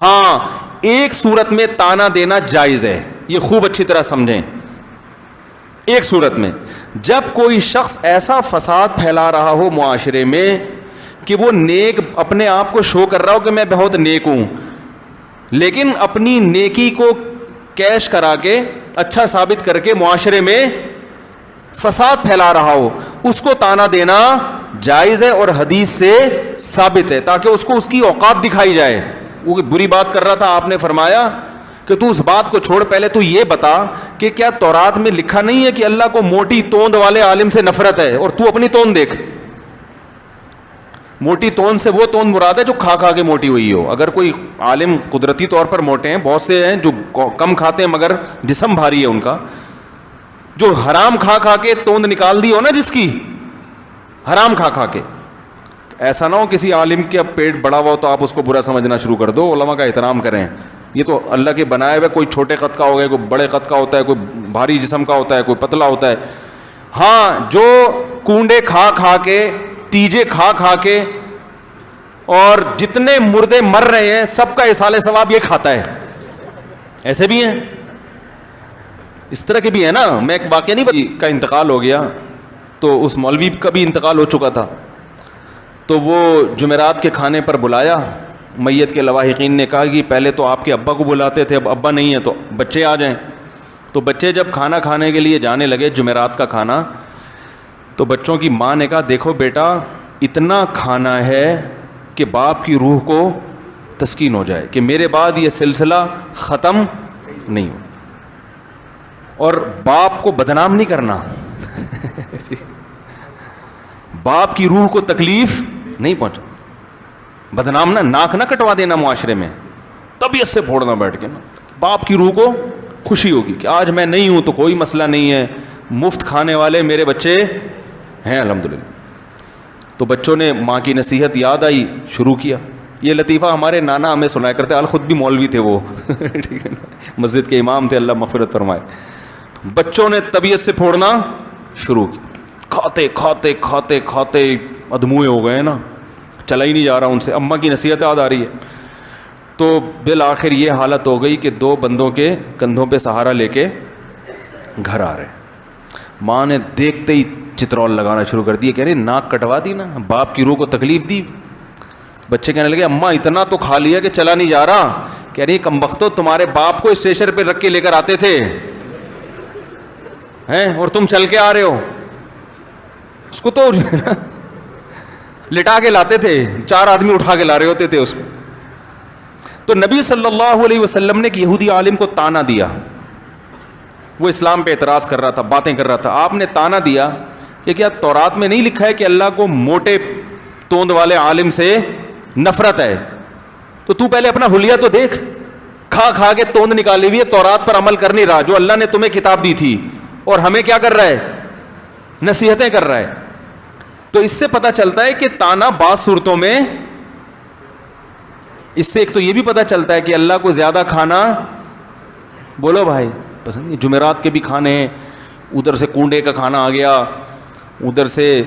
ہاں ایک صورت میں تانا دینا جائز ہے، یہ خوب اچھی طرح سمجھیں. ایک صورت میں جب کوئی شخص ایسا فساد پھیلا رہا ہو معاشرے میں کہ وہ نیک اپنے آپ کو شو کر رہا ہو کہ میں بہت نیک ہوں، لیکن اپنی نیکی کو کیش کرا کے اچھا ثابت کر کے معاشرے میں فساد پھیلا رہا ہو، اس کو تانا دینا جائز ہے اور حدیث سے ثابت ہے، تاکہ اس کو اس کی اوقات دکھائی جائے. وہ بری بات کر رہا تھا، آپ نے فرمایا کہ تو اس بات کو چھوڑ، پہلے تو یہ بتا کہ کیا تورات میں لکھا نہیں ہے کہ اللہ کو موٹی توند والے عالم سے نفرت ہے، اور تو اپنی توند دیکھ. موٹی توند سے وہ توند مراد ہے جو کھا کھا کے موٹی ہوئی ہو. اگر کوئی عالم قدرتی طور پر موٹے ہیں، بہت سے ہیں جو کم کھاتے ہیں مگر جسم بھاری ہے ان کا، جو حرام کھا کھا کے توند نکال دی ہو نا، جس کی حرام کھا کھا کے. ایسا نہ ہو کسی عالم کے اب پیٹ بڑا ہوا ہو تو آپ اس کو برا سمجھنا شروع کر دو. علماء کا احترام کریں، یہ تو اللہ کے بنائے ہوئے، کوئی چھوٹے قد کا ہوگا، کوئی بڑے قد کا ہوتا ہے، کوئی بھاری جسم کا ہوتا ہے، کوئی پتلا ہوتا ہے. ہاں جو کونڈے کھا کھا کے، تیجے کھا کھا کے، اور جتنے مردے مر رہے ہیں سب کا ایصال ثواب یہ کھاتا ہے، ایسے بھی ہیں، اس طرح کے بھی ہیں نا. میں ایک واقعہ نہیں کا انتقال ہو گیا، تو اس مولوی کا بھی انتقال ہو چکا تھا، تو وہ جمعرات کے کھانے پر بلایا. میت کے لواحقین نے کہا کہ پہلے تو آپ کے ابا کو بلاتے تھے، اب ابا نہیں ہیں تو بچے آ جائیں. تو بچے جب کھانا کھانے کے لیے جانے لگے، جمعرات کا کھانا، تو بچوں کی ماں نے کہا دیکھو بیٹا اتنا کھانا ہے کہ باپ کی روح کو تسکین ہو جائے کہ میرے بعد یہ سلسلہ ختم نہیں ہو، اور باپ کو بدنام نہیں کرنا باپ کی روح کو تکلیف نہیں پہنچا، بدنام نہ، ناک نہ کٹوا دینا معاشرے میں، طبیعت سے پھوڑنا بیٹھ کے نا. باپ کی روح کو خوشی ہوگی کہ آج میں نہیں ہوں تو کوئی مسئلہ نہیں ہے، مفت کھانے والے میرے بچے ہیں الحمدللہ. تو بچوں نے ماں کی نصیحت یاد آئی، شروع کیا. یہ لطیفہ ہمارے نانا ہمیں سنایا کرتے، خود بھی مولوی تھے وہ ٹھیک ہے نا، مسجد کے امام تھے، اللہ مغفرت فرمائے. بچوں نے طبیعت سے پھوڑنا شروع کیا، کھاتے کھاتے کھاتے کھاتے ادموئے ہو گئے نا، چلا ہی نہیں جا رہا ان سے. اماں کی نصیحت یاد آ رہی ہے. تو بالآخر یہ حالت ہو گئی کہ دو بندوں کے کندھوں پہ سہارا لے کے گھر آ رہے. ماں نے دیکھتے ہی چترول لگانا شروع کر دی، کہہ رہے ناک کٹوا دی نا، باپ کی روح کو تکلیف دی. بچے کہنے لگے اماں اتنا تو کھا لیا کہ چلا نہیں جا رہا. کہہ رہی کمبختو تمہارے باپ کو اسٹیشن پہ رکھ کے لے کر آتے تھے ہیں، اور تم چل کے آ رہے ہو. اس کو تو لٹا کے لاتے تھے، 4 آدمی اٹھا کے لا رہے ہوتے تھے اس کو. تو نبی صلی اللہ علیہ وسلم نے ایک یہودی عالم کو تانا دیا، وہ اسلام پہ اعتراض کر رہا تھا، باتیں کر رہا تھا. آپ نے تانا دیا کہ کیا تورات میں نہیں لکھا ہے کہ اللہ کو موٹے توند والے عالم سے نفرت ہے؟ تو پہلے اپنا حلیہ تو دیکھ، کھا کھا کے توند نکالی ہوئی ہے، تورات پر عمل کر نہیں رہا جو اللہ نے تمہیں کتاب دی تھی، اور ہمیں کیا کر رہا ہے؟ نصیحتیں کر رہا ہے. تو اس سے پتہ چلتا ہے کہ تانا بعض صورتوں میں، اس سے ایک تو یہ بھی پتہ چلتا ہے کہ اللہ کو زیادہ کھانا، بولو بھائی پسند نہیں. جمعرات کے بھی کھانے ہیں، ادھر سے کنڈے کا کھانا آ گیا، ادھر سے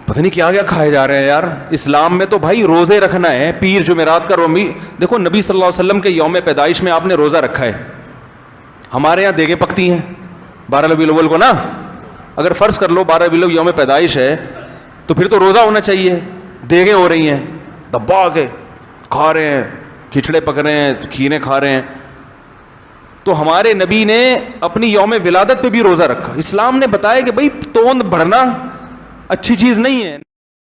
پتہ نہیں کیا کھائے جا رہے ہیں یار. اسلام میں تو بھائی روزے رکھنا ہے، پیر جمعرات کا رومی. دیکھو نبی صلی اللہ علیہ وسلم کے یوم پیدائش میں آپ نے روزہ رکھا ہے. ہمارے یہاں دیگیں پکتی ہیں 12 ربیع الاول کو نا. اگر فرض کر لو 12 ربیع الاول یوم پیدائش ہے تو پھر تو روزہ ہونا چاہیے. دیگیں ہو رہی ہیں، دبا کے کھا رہے ہیں، کھچڑے پک رہے ہیں، کھیرے کھا رہے ہیں. تو ہمارے نبی نے اپنی یوم ولادت پہ بھی روزہ رکھا. اسلام نے بتایا کہ بھائی توند بڑھنا اچھی چیز نہیں ہے.